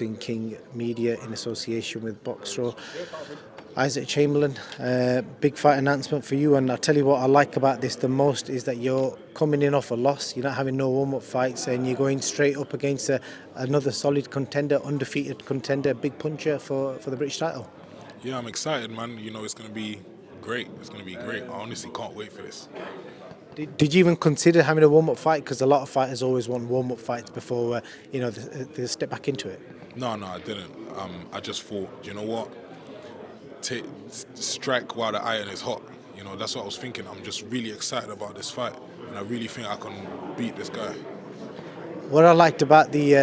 Boxing King Media in association with Boxro. Isaac Chamberlain, big fight announcement for you, and I'll tell you what I like about this the most is that you're coming in off a loss, you're not having no warm-up fights, and you're going straight up against another solid contender, undefeated contender, big puncher for the British title. Yeah, I'm excited, man. You know, it's going to be great. It's going to be great. I honestly can't wait for this. Did you even consider having a warm-up fight? Because a lot of fighters always want warm-up fights before they step back into it. No, I didn't. I just thought, you know what? Strike while the iron is hot. You know, that's what I was thinking. I'm just really excited about this fight, and I really think I can beat this guy. What I liked about the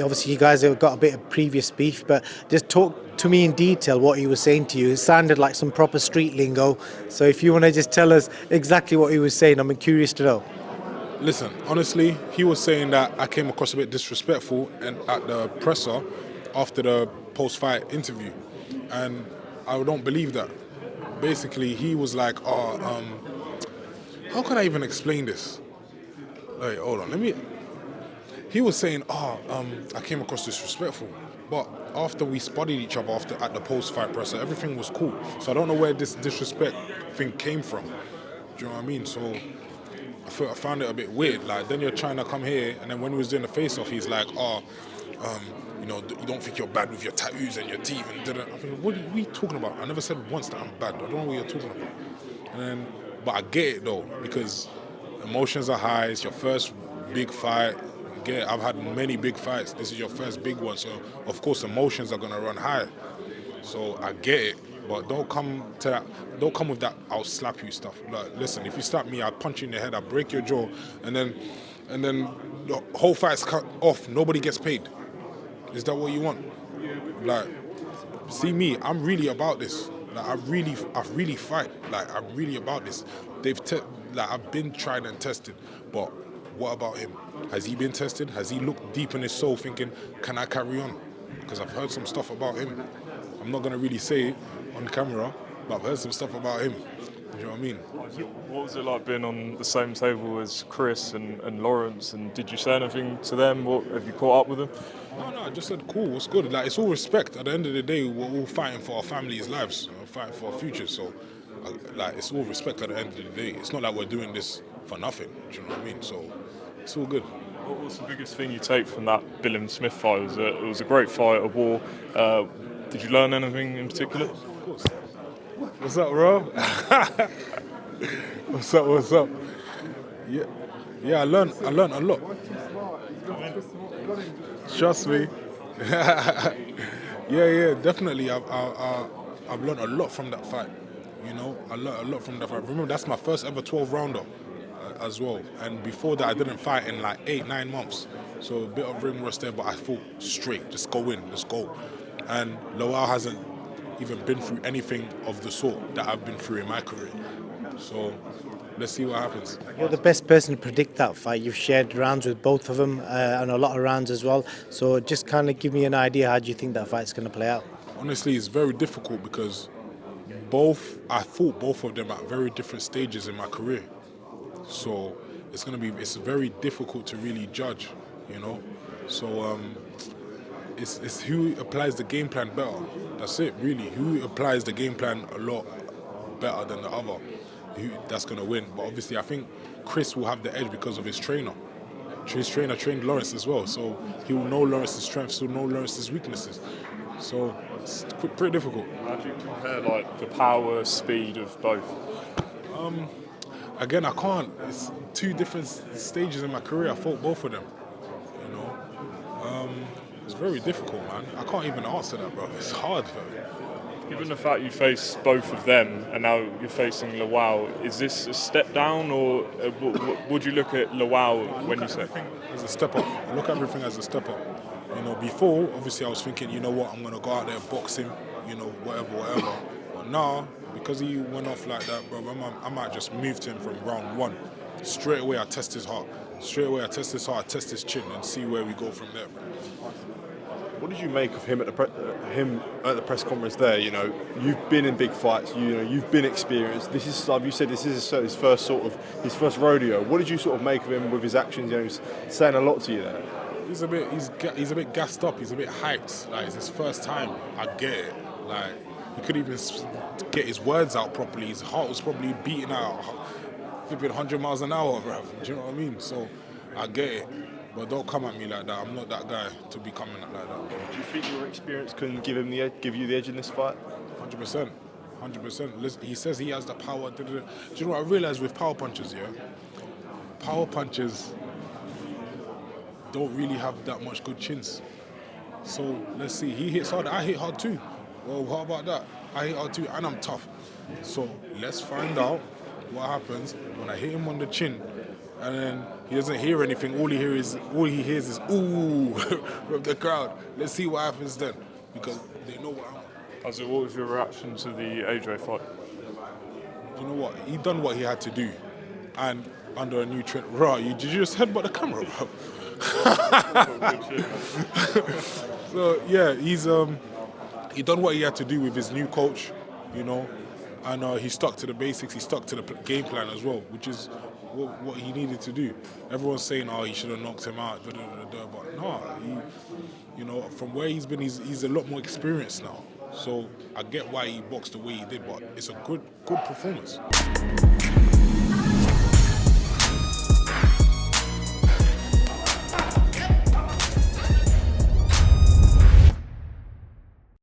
obviously you guys have got a bit of previous beef, but just talk to me in detail what he was saying to you. It sounded like some proper street lingo. So if you want to just tell us exactly what he was saying, I'm curious to know. Listen, honestly, he was saying that I came across a bit disrespectful and at the presser after the post-fight interview, and I don't believe that. Basically, he was like, how can I even explain this? Wait, hold on, He was saying, I came across disrespectful. But after we spotted each other at the post-fight presser, everything was cool. So I don't know where this disrespect thing came from. Do you know what I mean? So I found it a bit weird. Like, then you're trying to come here, and then when we was doing the face-off, he's like, you don't think you're bad with your tattoos and your teeth. And I think, what are you talking about? I never said once that I'm bad. I don't know what you're talking about. But I get it, though, because emotions are high. It's your first big fight. I've had many big fights. This is your first big one, so of course emotions are gonna run high. So I get it, but don't come with that "I'll slap you" stuff. Like, listen, if you slap me, I'll punch you in the head, I'll break your jaw, and then the whole fight's cut off. Nobody gets paid. Is that what you want? Like, see me, I'm really about this. Like, I really fight. Like, I'm really about this. I've been tried and tested, but what about him? Has he been tested? Has he looked deep in his soul thinking, can I carry on? Because I've heard some stuff about him. I'm not going to really say it on camera, but I've heard some stuff about him. You know what I mean? What was it like being on the same table as Chris and Lawrence? And did you say anything to them? Have you caught up with them? No, I just said, cool, what's good? Like, it's all respect. At the end of the day, we're all fighting for our families' lives, fighting for our future. So, it's all respect at the end of the day. It's not like we're doing this for nothing. Do you know what I mean? So, it's all good. What was the biggest thing you take from that Bill and Smith fight? It was a great fight, a war. Did you learn anything in particular? Of course. What's up, bro? What's up? Yeah, I learned a lot. Trust me. yeah, definitely. I've learned a lot from that fight. You know, I learned a lot from that fight. Remember, that's my first ever 12-rounder. As well, and before that I didn't fight in like 8-9 months, so a bit of ring rust there, but I thought straight, just go in, let's go. And Lawal hasn't even been through anything of the sort that I've been through in my career, so let's see what happens. You're the best person to predict that fight. You've shared rounds with both of them and a lot of rounds as well, so just kind of give me an idea, how do you think that fight's going to play out? Honestly, it's very difficult because I fought both of them at very different stages in my career. So it's very difficult to really judge, you know. So it's who applies the game plan better. That's it, really. Who applies the game plan a lot better than the other, that's gonna win. But obviously, I think Chris will have the edge because of his trainer. His trainer trained Lawrence as well, so he will know Lawrence's strengths, he'll know Lawrence's weaknesses. So it's pretty difficult. How do you compare the power, speed of both? Again, I can't. It's two different stages in my career. I fought both of them. You know, it's very difficult, man. I can't even answer that, bro. It's hard, bro. Given the fact you face both of them and now you're facing Lawal, is this a step down, or would you look at Lawal when you say? As a step up. I look at everything as a step up. You know, before, obviously, I was thinking, you know what, I'm gonna go out there and box him. You know, whatever. But now, because he went off like that, bro, I might just move to him from round one. Straight away, I test his heart. I test his chin, and see where we go from there, bro. What did you make of him at the press conference there? You know, you've been in big fights. You know, you've been experienced. This is, like you said, this is his first rodeo. What did you sort of make of him with his actions? You know, he's saying a lot to you there. he's a bit gassed up. He's a bit hyped. Like it's his first time. I get it. Like he couldn't even get his words out properly. His heart was probably beating out, flipping 100 miles an hour, bruv. Do you know what I mean? So I get it. But don't come at me like that. I'm not that guy to be coming at like that. Do you think your experience can give you the edge in this fight? 100%. 100%. He says he has the power. Do you know what I realised with power punches, yeah? Power punches don't really have that much good chins. So let's see. He hits hard. I hit hard too. Well, how about that? I hit hard too, and I'm tough. So let's find out what happens when I hit him on the chin, and then he doesn't hear anything. All he hears is ooh from the crowd. Let's see what happens then, because they know what I'm. What was your reaction to the AJ fight? You know what? He done what he had to do, and under a new trend. Right? Did you just headbutt the camera, bro? So yeah, he done what he had to do with his new coach, you know, and he stuck to the basics. He stuck to the game plan as well, which is what he needed to do. Everyone's saying, "Oh, he should have knocked him out," but no, you know, from where he's been, he's a lot more experienced now. So I get why he boxed the way he did, but it's a good performance.